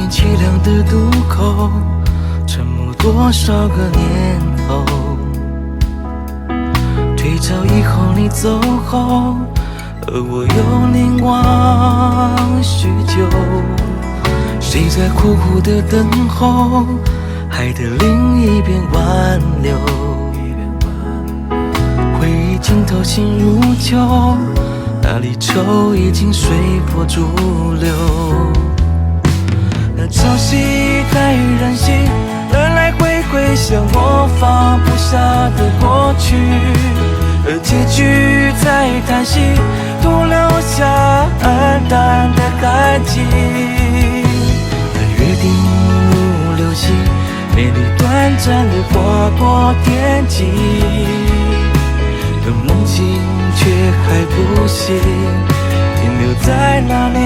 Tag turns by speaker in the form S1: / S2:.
S1: 片凄凉的渡口，沉默多少个年后。退潮以后你走后，而我又凝望许久。谁在苦苦的等候，海的另一边挽留？回忆尽头心如旧，那离愁已经随波逐流。那潮汐太任性，来来回回像我放不下的过去，而结局在叹息，徒留下黯淡的痕迹。那约定如流星，美丽短暂的划过天际，而梦境却还不醒，停留在那年